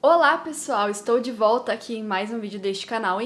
Olá pessoal, estou de volta aqui em mais um vídeo deste canal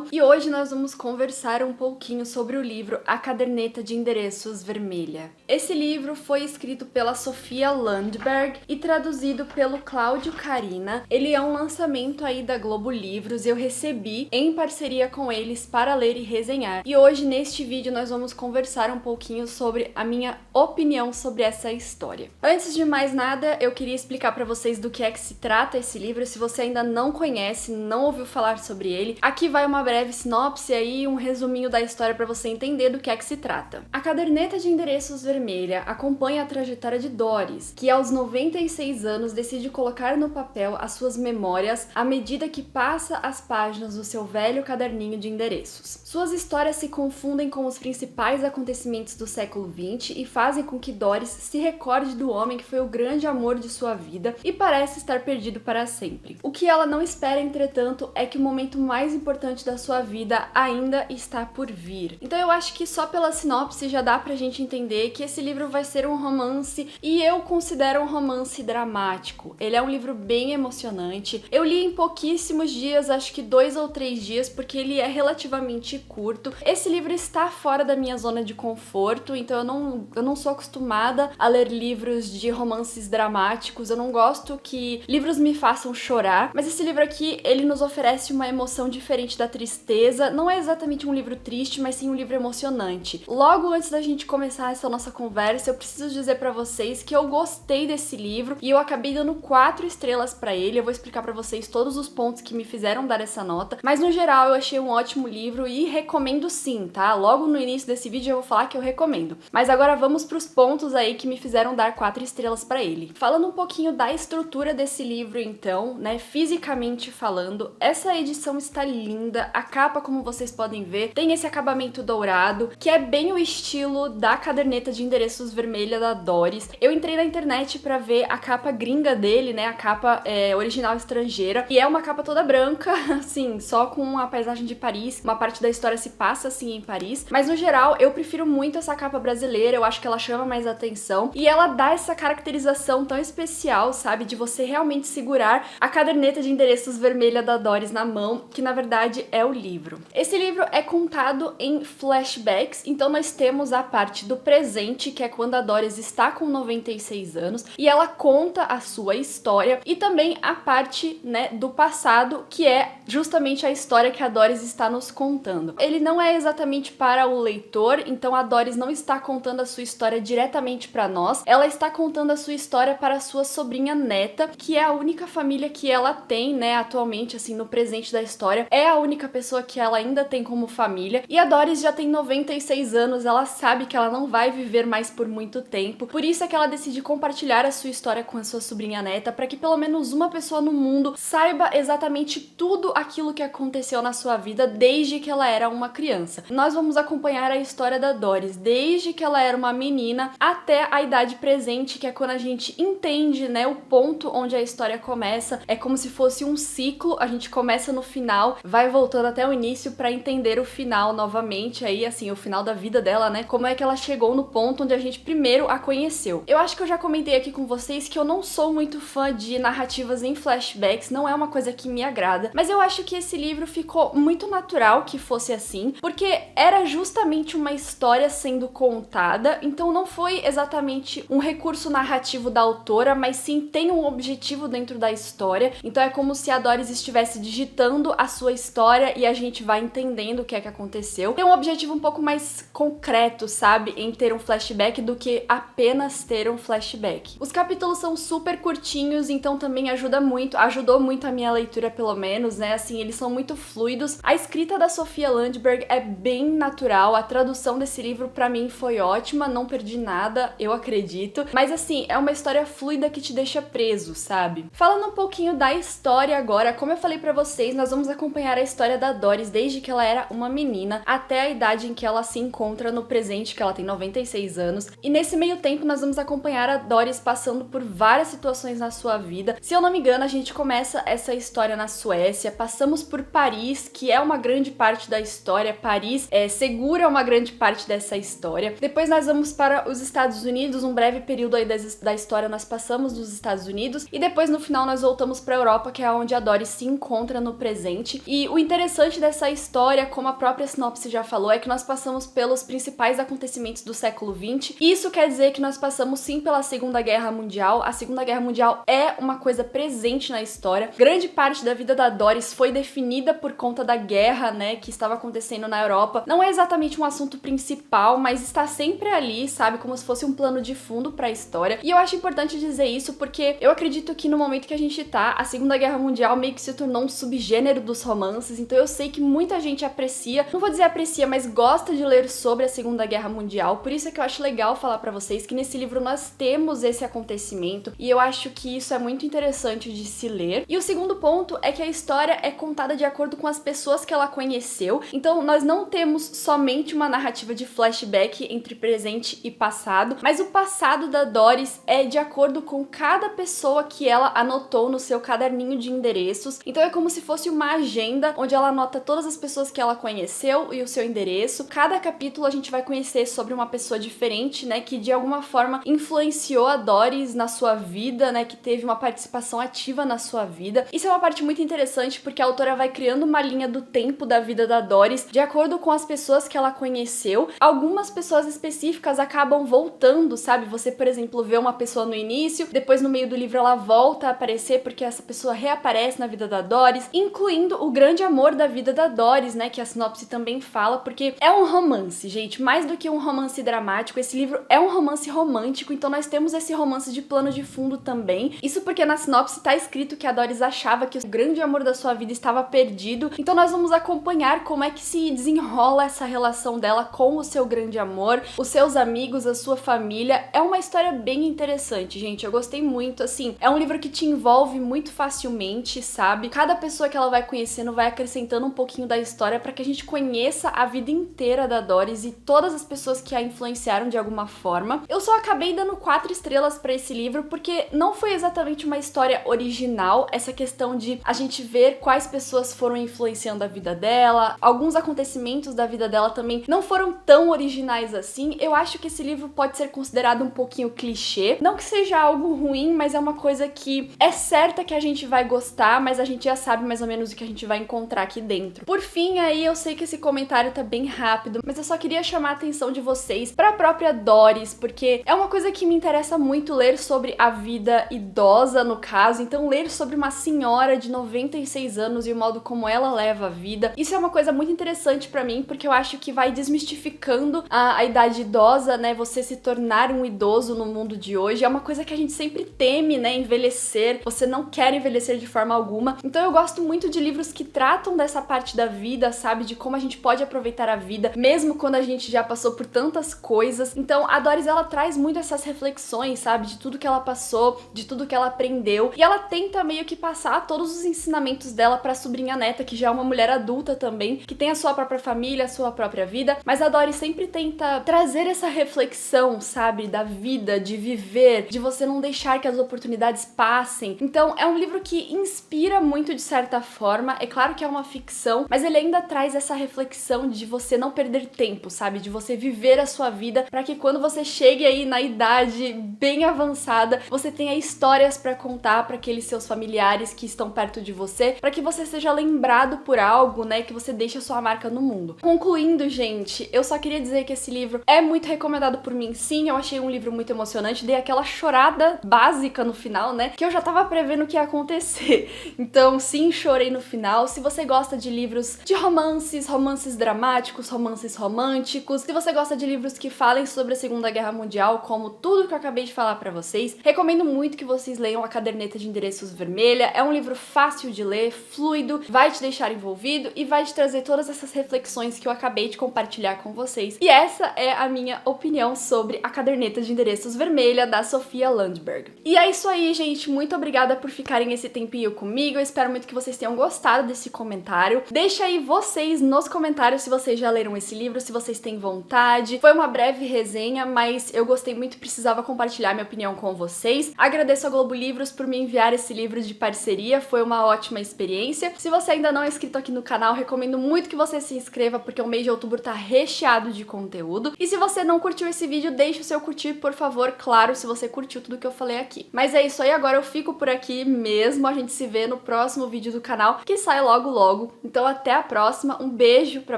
e hoje nós vamos conversar um pouquinho sobre o livro A Caderneta de Endereços Vermelha. Esse livro foi escrito pela Sofia Landberg e traduzido pelo Cláudio Carina. Ele é um lançamento aí da Globo Livros e eu recebi em parceria com eles para ler e resenhar. E hoje neste vídeo nós vamos conversar um pouquinho sobre a minha opinião sobre essa história. Antes de mais nada, eu queria explicar para vocês do que é que se trata esse livro. Se você ainda não conhece, não ouviu falar sobre ele, aqui vai uma breve sinopse aí, um resuminho da história para você entender do que é que se trata. A Caderneta de Endereços Vermelha acompanha a trajetória de Doris, que aos 96 anos decide colocar no papel as suas memórias à medida que passa as páginas do seu velho caderninho de endereços. Suas histórias se confundem com os principais acontecimentos do século XX e fazem com que Doris se recorde do homem que foi o grande amor de sua vida e parece estar perdido para sempre. O que ela não espera, entretanto, é que o momento mais importante da sua vida ainda está por vir. Então eu acho que só pela sinopse já dá pra gente entender que esse livro vai ser um romance, e eu considero um romance dramático. Ele é um livro bem emocionante. Eu li em pouquíssimos dias, acho que 2 ou 3 dias, porque ele é relativamente curto. Esse livro está fora da minha zona de conforto, então eu não sou acostumada a ler livros de romances dramáticos. Eu não gosto que livros me façam chorar, mas esse livro aqui, ele nos oferece uma emoção diferente da tristeza. Não é exatamente um livro triste, mas sim um livro emocionante. Logo antes da gente começar essa nossa conversa, eu preciso dizer pra vocês que eu gostei desse livro e eu acabei dando 4 estrelas pra ele. Eu vou explicar pra vocês todos os pontos que me fizeram dar essa nota, mas no geral eu achei um ótimo livro e recomendo sim, tá? Logo no início desse vídeo eu vou falar que eu recomendo. Mas agora vamos pros pontos aí que me fizeram dar 4 estrelas pra ele. Falando um pouquinho da estrutura desse livro então, né, fisicamente falando, essa edição está linda. A capa, como vocês podem ver, tem esse acabamento dourado, que é bem o estilo da Caderneta de Endereços Vermelha da Doris. Eu entrei na internet pra ver a capa gringa dele, né, a capa original estrangeira, e é uma capa toda branca, assim, só com a paisagem de Paris. Uma parte da história se passa, assim, em Paris, mas no geral, eu prefiro muito essa capa brasileira. Eu acho que ela chama mais atenção, e ela dá essa caracterização tão especial, sabe, de você realmente segurar a Caderneta de Endereços Vermelha da Doris na mão, que na verdade é o livro. Esse livro é contado em flashbacks, então nós temos a parte do presente, que é quando a Doris está com 96 anos, e ela conta a sua história, e também a parte, né, do passado, que é justamente a história que a Doris está nos contando. Ele não é exatamente para o leitor, então a Doris não está contando a sua história diretamente para nós, ela está contando a sua história para a sua sobrinha neta, que é a única família que ela tem, né, atualmente, assim, no presente da história. É a única pessoa que ela ainda tem como família, e a Doris já tem 96 anos, ela sabe que ela não vai viver mais por muito tempo, por isso é que ela decide compartilhar a sua história com a sua sobrinha neta, para que pelo menos uma pessoa no mundo saiba exatamente tudo aquilo que aconteceu na sua vida desde que ela era uma criança. Nós vamos acompanhar a história da Doris desde que ela era uma menina até a idade presente, que é quando a gente entende, né, o ponto onde a história começa. É como se fosse um ciclo, a gente começa no final, vai voltando até o início pra entender o final novamente, aí assim, o final da vida dela, né, como é que ela chegou no ponto onde a gente primeiro a conheceu. Eu acho que eu já comentei aqui com vocês que eu não sou muito fã de narrativas em flashbacks, não é uma coisa que me agrada, mas eu acho que esse livro ficou muito natural que fosse assim, porque era justamente uma história sendo contada, então não foi exatamente um recurso narrativo da autora, mas sim tem um objetivo dentro da história. Então é como se a Doris estivesse digitando a sua história e a gente vai entendendo o que é que aconteceu. Tem um objetivo um pouco mais concreto, sabe, em ter um flashback do que apenas ter um flashback. Os capítulos são super curtinhos, então também ajudou muito a minha leitura, pelo menos, né, assim, eles são muito fluidos. A escrita da Sofia Landberg é bem natural, a tradução desse livro pra mim foi ótima, não perdi nada, eu acredito, mas assim, é uma história fluida que te deixa preso, sabe? Falando um pouquinho da história agora, como eu falei pra vocês, nós vamos acompanhar a história da Doris desde que ela era uma menina até a idade em que ela se encontra no presente, que ela tem 96 anos. E nesse meio tempo nós vamos acompanhar a Doris passando por várias situações na sua vida. Se eu não me engano, a gente começa essa história na Suécia, passamos por Paris, que é uma grande parte da história. Paris segura uma grande parte dessa história. Depois nós vamos para os Estados Unidos, um breve período aí da história nós passamos nos Estados Unidos, e depois no final nós voltamos voltamos pra Europa, que é onde a Doris se encontra no presente. E o interessante dessa história, como a própria sinopse já falou, é que nós passamos pelos principais acontecimentos do século XX. Isso quer dizer que nós passamos sim pela Segunda Guerra Mundial. A Segunda Guerra Mundial é uma coisa presente na história. Grande parte da vida da Doris foi definida por conta da guerra, né, que estava acontecendo na Europa. Não é exatamente um assunto principal, mas está sempre ali, sabe, como se fosse um plano de fundo para a história. E eu acho importante dizer isso porque eu acredito que no momento que a gente tá, a Segunda Guerra Mundial meio que se tornou um subgênero dos romances, então eu sei que muita gente aprecia, não vou dizer aprecia, mas gosta de ler sobre a Segunda Guerra Mundial. Por isso é que eu acho legal falar pra vocês que nesse livro nós temos esse acontecimento e eu acho que isso é muito interessante de se ler. E o segundo ponto é que a história é contada de acordo com as pessoas que ela conheceu, então nós não temos somente uma narrativa de flashback entre presente e passado, mas o passado da Doris é de acordo com cada pessoa que ela anotou no seu caderninho de endereços. Então é como se fosse uma agenda onde ela anota todas as pessoas que ela conheceu e o seu endereço. Cada capítulo a gente vai conhecer sobre uma pessoa diferente, né, que de alguma forma influenciou a Doris na sua vida, né, que teve uma participação ativa na sua vida. Isso é uma parte muito interessante porque a autora vai criando uma linha do tempo da vida da Doris de acordo com as pessoas que ela conheceu. Algumas pessoas específicas acabam voltando, sabe? Você, por exemplo, vê uma pessoa no início, depois no meio do livro ela volta a aparecer porque essa pessoa reaparece na vida da Doris, incluindo o grande amor da vida da Doris, né, que a sinopse também fala, porque é um romance, gente, mais do que um romance dramático, esse livro é um romance romântico, então nós temos esse romance de plano de fundo também. Isso porque na sinopse tá escrito que a Doris achava que o grande amor da sua vida estava perdido, então nós vamos acompanhar como é que se desenrola essa relação dela com o seu grande amor, os seus amigos, a sua família. É uma história bem interessante, gente, eu gostei muito, assim, é um livro que te envolve muito facilmente, sabe? Cada pessoa que ela vai conhecendo vai acrescentando um pouquinho da história para que a gente conheça a vida inteira da Doris e todas as pessoas que a influenciaram de alguma forma. Eu só acabei dando 4 estrelas para esse livro porque não foi exatamente uma história original, essa questão de a gente ver quais pessoas foram influenciando a vida dela, alguns acontecimentos da vida dela também não foram tão originais assim. Eu acho que esse livro pode ser considerado um pouquinho clichê, não que seja algo ruim, mas é uma coisa que é certa que a gente vai gostar, mas a gente já sabe mais ou menos o que a gente vai encontrar aqui dentro. Por fim, aí eu sei que esse comentário tá bem rápido, mas eu só queria chamar a atenção de vocês pra própria Doris, porque é uma coisa que me interessa muito ler sobre a vida idosa, no caso, então ler sobre uma senhora de 96 anos e o modo como ela leva a vida. Isso é uma coisa muito interessante pra mim, porque eu acho que vai desmistificando a idade idosa, né, você se tornar um idoso no mundo de hoje. É uma coisa que a gente sempre teme, né, envelhecer, você não quer envelhecer de forma alguma. Então eu gosto muito de livros que tratam dessa parte da vida, sabe, de como a gente pode aproveitar a vida, mesmo quando a gente já passou por tantas coisas. Então a Doris, ela traz muito essas reflexões, sabe, de tudo que ela passou, de tudo que ela aprendeu, e ela tenta meio que passar todos os ensinamentos dela pra sobrinha neta, que já é uma mulher adulta também, que tem a sua própria família, a sua própria vida, mas a Doris sempre tenta trazer essa reflexão, sabe, da vida, de viver, de você não deixar que as oportunidades passem. Então é um livro que inspira muito de certa forma, é claro que é uma ficção, mas ele ainda traz essa reflexão de você não perder tempo, sabe, de você viver a sua vida para que quando você chegue aí na idade bem avançada, você tenha histórias para contar para aqueles seus familiares que estão perto de você, para que você seja lembrado por algo, né, que você deixe a sua marca no mundo. Concluindo, gente, eu só queria dizer que esse livro é muito recomendado por mim, sim, eu achei um livro muito emocionante, dei aquela chorada básica no final, né, que eu já tava prevendo o que ia acontecer. Então, sim, chorei no final. Se você gosta de livros de romances, romances dramáticos, romances românticos, se você gosta de livros que falem sobre a Segunda Guerra Mundial, como tudo que eu acabei de falar pra vocês, recomendo muito que vocês leiam A Caderneta de Endereços Vermelha. É um livro fácil de ler, fluido, vai te deixar envolvido e vai te trazer todas essas reflexões que eu acabei de compartilhar com vocês. E essa é a minha opinião sobre A Caderneta de Endereços Vermelha, da Sofia Landberg. E é isso aí, gente. Muito obrigada por ficarem esse tempinho comigo. Eu espero muito que vocês tenham gostado desse comentário. Deixa aí vocês nos comentários se vocês já leram esse livro, se vocês têm vontade. Foi uma breve resenha, mas eu gostei muito e precisava compartilhar minha opinião com vocês. Agradeço a Globo Livros por me enviar esse livro de parceria, foi uma ótima experiência. Se você ainda não é inscrito aqui no canal, recomendo muito que você se inscreva, porque o mês de outubro tá recheado de conteúdo. E se você não curtiu esse vídeo, deixe o seu curtir, por favor, claro, se você curtiu tudo que eu falei aqui. Mas é isso aí, agora eu fico por aqui. aqui mesmo. A gente se vê no próximo vídeo do canal, que sai logo logo. Então até a próxima, um beijo pra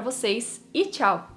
vocês e tchau!